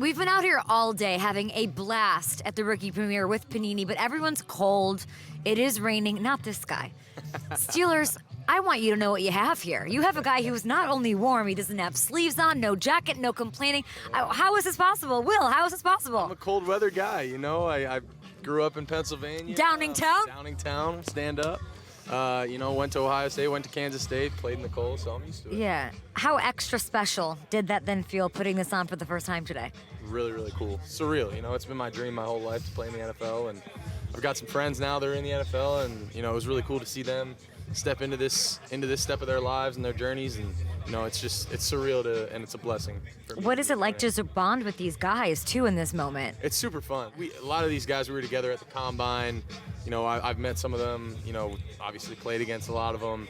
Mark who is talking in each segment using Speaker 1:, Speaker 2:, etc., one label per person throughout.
Speaker 1: We've been out here all day having a blast at the rookie premiere with Panini, but everyone's cold. It is raining. Not this guy. Steelers, I want you to know what you have here. You have a guy who's not only warm, he doesn't have sleeves on, no jacket, no complaining. How is this possible? Will, how is this possible?
Speaker 2: I'm a cold weather guy, you know. I grew up in Pennsylvania.
Speaker 1: Downingtown?
Speaker 2: Downingtown, stand up. Went to Ohio State, went to Kansas State, played in the cold, so I'm used to it.
Speaker 1: Yeah. How extra special did that then feel putting this on for the first time today?
Speaker 2: Really, really cool. Surreal, you know. It's been my dream my whole life to play in the NFL, and I've got some friends now that are in the NFL, and, you know, it was really cool to see them step into this step of their lives and their journeys, and, you know, it's surreal and it's a blessing for me.
Speaker 1: What is it like just to bond with these guys, too, in this moment?
Speaker 2: It's super fun. A lot of these guys, we were together at the Combine. You know, I've met some of them, you know, obviously played against a lot of them,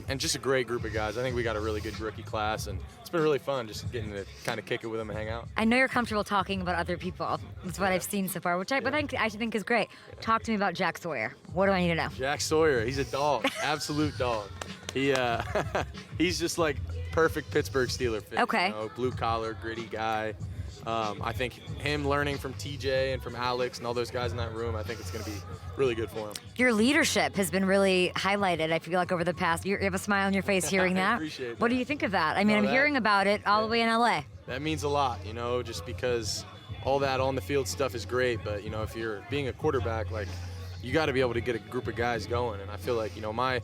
Speaker 2: and just a great group of guys. I think we got a really good rookie class, and it's been really fun just getting to kind of kick it with them and hang out.
Speaker 1: I know you're comfortable talking about other people. That's what I've seen so far, which I think is great. Talk to me about Jack Sawyer. What do I need to know?
Speaker 2: Jack Sawyer, he's a dog, absolute dog. He's just like perfect Pittsburgh Steeler fit.
Speaker 1: Okay.
Speaker 2: You know, blue collar, gritty guy. I think him learning from TJ and from Alex and all those guys in that room, I think it's going to be really good for him.
Speaker 1: Your leadership has been really highlighted, I feel like, over the past year. You have a smile on your face hearing that.
Speaker 2: I appreciate that.
Speaker 1: What do you think of that? I mean, I'm hearing about it all the way in LA.
Speaker 2: That means a lot, you know, just because all that on the field stuff is great, but, you know, if you're being a quarterback, like, you got to be able to get a group of guys going. And I feel like, you know, my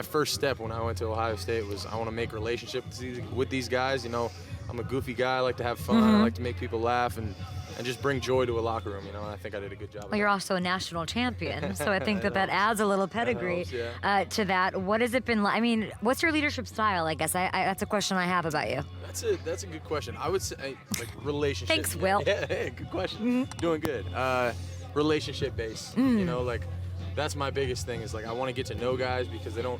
Speaker 2: first step when I went to Ohio State was I want to make relationships with these guys. You know, I'm a goofy guy. I like to have fun. I like to make people laugh and just bring joy to a locker room, you know, and I think I did a good job.
Speaker 1: Well, you're also a national champion, so I think that adds a little pedigree to that. What has it been like? I mean, what's your leadership style, I guess? That's a question I have about you.
Speaker 2: That's a good question. I would say, like, relationship.
Speaker 1: Thanks, Will.
Speaker 2: Yeah, good question. Doing good. Relationship based, you know, like, that's my biggest thing is, like, I want to get to know guys because they don't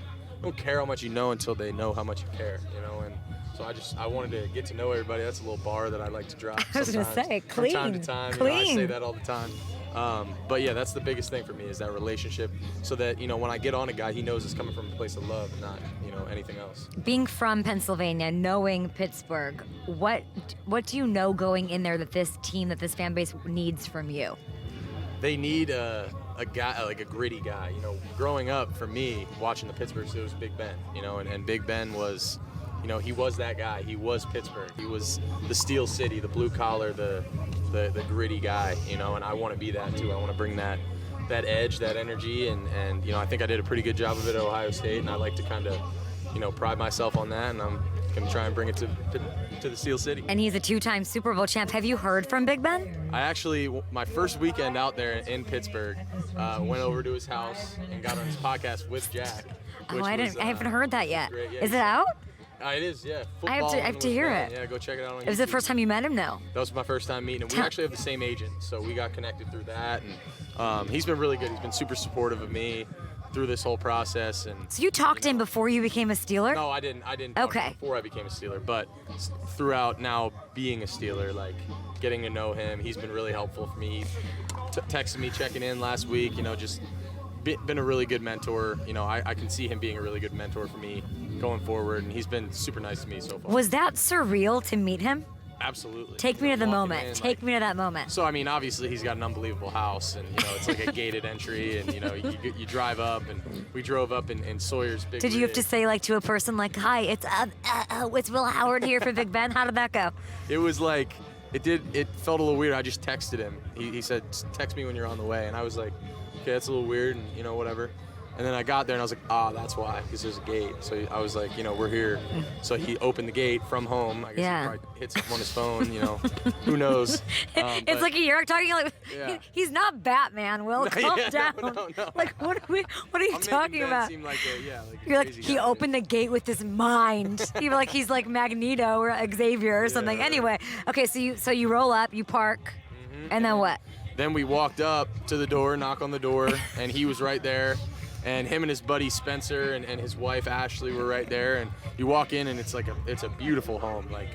Speaker 2: care how much you know until they know how much you care, you know, and so I wanted to get to know everybody. That's a little bar that I like to drop
Speaker 1: I was going to say, clean.
Speaker 2: From time to time.
Speaker 1: Clean.
Speaker 2: You know, I say that all the time. But yeah, that's the biggest thing for me is that relationship so that, you know, when I get on a guy, he knows it's coming from a place of love and not, you know, anything else.
Speaker 1: Being from Pennsylvania, knowing Pittsburgh, what do you know going in there that this team, that this fan base needs from you?
Speaker 2: They need a guy, like a gritty guy. You know, growing up for me, watching the Pittsburgh Steelers, Big Ben, you know, and Big Ben was, you know, he was that guy. He was Pittsburgh. He was the Steel City, the blue collar, the gritty guy, you know, and I want to be that too. I want to bring that edge, that energy, and you know, I think I did a pretty good job of it at Ohio State, and I like to kind of, you know, pride myself on that, and I'm going to try and bring it to the Steel City.
Speaker 1: And he's a two-time Super Bowl champ. Have you heard from Big Ben?
Speaker 2: I actually, my first weekend out there in Pittsburgh, went over to his house and got on his podcast with Jack.
Speaker 1: I haven't heard that yet.
Speaker 2: Yeah,
Speaker 1: is it out?
Speaker 2: It is, yeah.
Speaker 1: I have to hear it.
Speaker 2: Yeah, go check it out on YouTube.
Speaker 1: It was the first time you met him, though?
Speaker 2: That was my first time meeting him. We actually have the same agent, so we got connected through that. And he's been really good. He's been super supportive of me through this whole process. And
Speaker 1: so you talked to him before you became a Steeler?
Speaker 2: No, I didn't talk to him before I became a Steeler, but throughout now being a Steeler, like getting to know him, he's been really helpful for me. He texted me checking in last week, you know, just been a really good mentor. You know, I can see him being a really good mentor for me going forward, and he's been super nice to me so far.
Speaker 1: Was that surreal to meet him?
Speaker 2: Absolutely.
Speaker 1: Take me to the moment. Take me to that moment.
Speaker 2: So, I mean, obviously he's got an unbelievable house, and, you know, it's like a gated entry, and, you know, you drive up, and we drove up in Sawyer's big
Speaker 1: Did you have to say, like, to a person, like, hi, it's Will Howard here for Big Ben? How did that go?
Speaker 2: It was like, it felt a little weird. I just texted him. He said, text me when you're on the way, and I was like, okay, that's a little weird, and, you know, whatever. And then I got there, and I was like, that's why, because there's a gate. So I was like, you know, we're here. So he opened the gate from home. I guess he probably hit something on his phone, you know. Who knows?
Speaker 1: It's like you're talking like, he's not Batman, Will. Calm down.
Speaker 2: No.
Speaker 1: Like, what are you talking about?
Speaker 2: Seem like
Speaker 1: you're like, he opened the gate with his mind. You're like, he's like Magneto or Xavier or something. Anyway, okay, so you roll up, you park, and then what?
Speaker 2: Then we walked up to the door, knock on the door, and he was right there. And him and his buddy Spencer and his wife Ashley were right there. And you walk in, and it's a beautiful home. Like,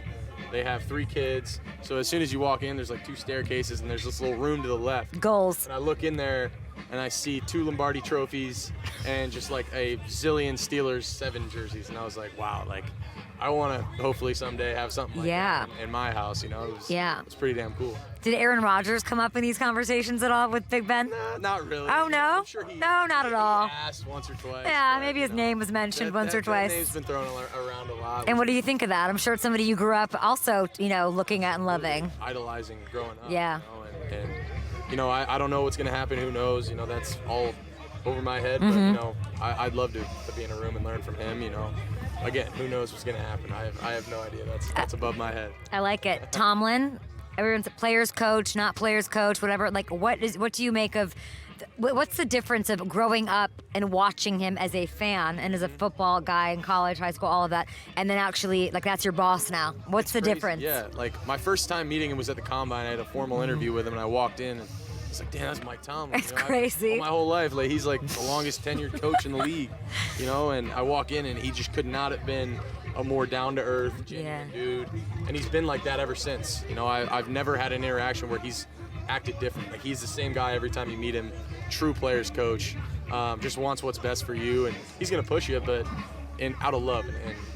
Speaker 2: they have 3 kids. So as soon as you walk in, there's like 2 staircases, and there's this little room to the left.
Speaker 1: Goals.
Speaker 2: And I look in there, and I see 2 Lombardi trophies and just like a zillion Steelers 7 jerseys, and I was like, wow, like I want to hopefully someday have something like that in my house. You know, it was pretty damn cool.
Speaker 1: Did Aaron Rodgers come up in these conversations at all with Big Ben?
Speaker 2: Nah, not really.
Speaker 1: Oh, no?
Speaker 2: I'm sure
Speaker 1: No, not at all.
Speaker 2: He asked once or twice.
Speaker 1: Yeah, maybe his name was mentioned once or twice.
Speaker 2: That name's been thrown around a lot.
Speaker 1: And what do you think of that? I'm sure it's somebody you grew up also, looking at and loving.
Speaker 2: Idolizing growing up.
Speaker 1: Yeah.
Speaker 2: And I don't know what's going to happen. Who knows? That's all over my head.
Speaker 1: Mm-hmm.
Speaker 2: But, I'd love to be in a room and learn from him, Again, who knows what's going to happen? I have no idea. That's above my head.
Speaker 1: I like it. Tomlin, everyone's a player's coach, not player's coach, whatever. Like, what do you make of, what's the difference of growing up and watching him as a fan and as a football guy in college, high school, all of that, and then actually, like, that's your boss now? What's the difference?
Speaker 2: Yeah, like, my first time meeting him was at the Combine. I had a formal interview with him, and I walked in, and it's like, damn, that's Mike Tomlin.
Speaker 1: It's crazy.
Speaker 2: My whole life, like, he's like the longest tenured coach in the league, and I walk in and he just could not have been a more down-to-earth, genuine dude. And he's been like that ever since. I've never had an interaction where he's acted different. Like, he's the same guy every time you meet him. True player's coach. Just wants what's best for you, and he's gonna push you, but out of love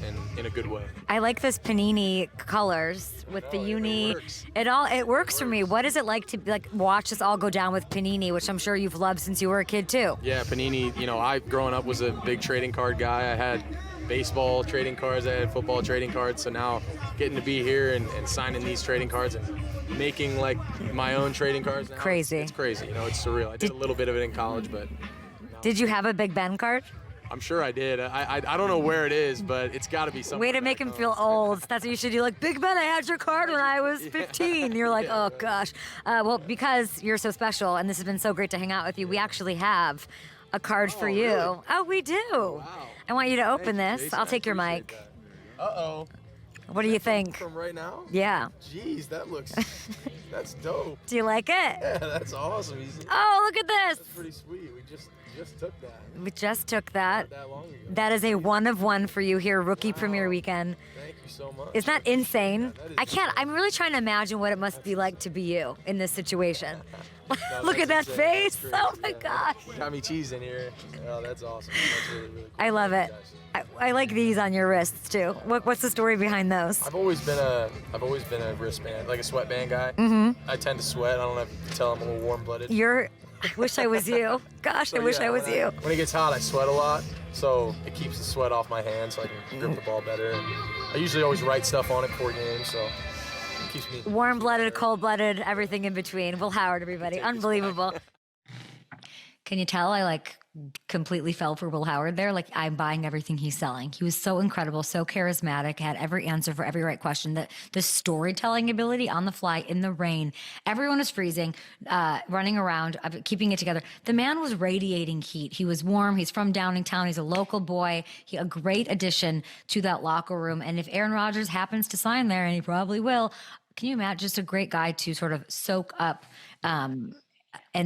Speaker 2: and in a good way.
Speaker 1: I like this Panini colors with the uni. It works for me. What is it like to watch this all go down with Panini, which I'm sure you've loved since you were a kid too?
Speaker 2: Yeah, Panini. I growing up was a big trading card guy. I had baseball trading cards. I had football trading cards. So now getting to be here and signing these trading cards and making like my own trading cards now,
Speaker 1: crazy.
Speaker 2: It's crazy. It's surreal. I did a little bit of it in college, but.
Speaker 1: Did you have a Big Ben card?
Speaker 2: I'm sure I did. I don't know where it is, but it's got to be somewhere.
Speaker 1: Way to make him feel old. That's what you should do. Like, Big Ben, I had your card when I was 15. You're like, oh, gosh. Well, because you're so special, and this has been so great to hang out with you, we actually have a card for you.
Speaker 2: Really?
Speaker 1: Oh, we do.
Speaker 2: Wow.
Speaker 1: I want you to open
Speaker 2: Thank you,
Speaker 1: this.
Speaker 2: Jason.
Speaker 1: I'll take your mic.
Speaker 2: That. Uh-oh.
Speaker 1: What do you think?
Speaker 2: From right now?
Speaker 1: Yeah.
Speaker 2: Jeez, that's dope.
Speaker 1: Do you like it?
Speaker 2: Yeah, that's awesome.
Speaker 1: Oh, look at this.
Speaker 2: That's pretty sweet. We just took that.
Speaker 1: We just took that.
Speaker 2: Not that long ago.
Speaker 1: That is a 1 of 1 for you here, Rookie Premiere Weekend.
Speaker 2: Thank you so much.
Speaker 1: Isn't that insane?
Speaker 2: Yeah, that is
Speaker 1: I'm really trying to imagine what it must be like to be you in this situation.
Speaker 2: No,
Speaker 1: Look at that
Speaker 2: insane.
Speaker 1: face.
Speaker 2: That's
Speaker 1: Oh
Speaker 2: crazy.
Speaker 1: my gosh.
Speaker 2: Got me cheese in here. Oh, that's awesome. That's really, really cool.
Speaker 1: I love it. I like these on your wrists too. What's the story behind those?
Speaker 2: I've always been a wristband, like a sweatband guy.
Speaker 1: Mm-hmm.
Speaker 2: I tend to sweat. I don't know if you can tell I'm a little warm-blooded.
Speaker 1: I wish I was you. Gosh, I wish I was you.
Speaker 2: When it gets hot, I sweat a lot, so it keeps the sweat off my hands so I can grip the ball better. And I usually always write stuff on it before games, so it keeps me
Speaker 1: Warm-blooded, cold-blooded, everything in between. Will Howard, everybody. Unbelievable. Can you tell I completely fell for Will Howard there? I'm buying everything he's selling. He was so incredible, so charismatic, had every answer for every right question. The storytelling ability on the fly in the rain. Everyone was freezing, running around, keeping it together. The man was radiating heat. He was warm. He's from Downingtown. He's a local boy. A great addition to that locker room. And if Aaron Rodgers happens to sign there, and he probably will, can you imagine? Just a great guy to sort of soak up and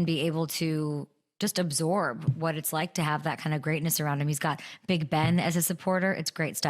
Speaker 1: be able to just absorb what it's like to have that kind of greatness around him. He's got Big Ben as a supporter. It's great stuff.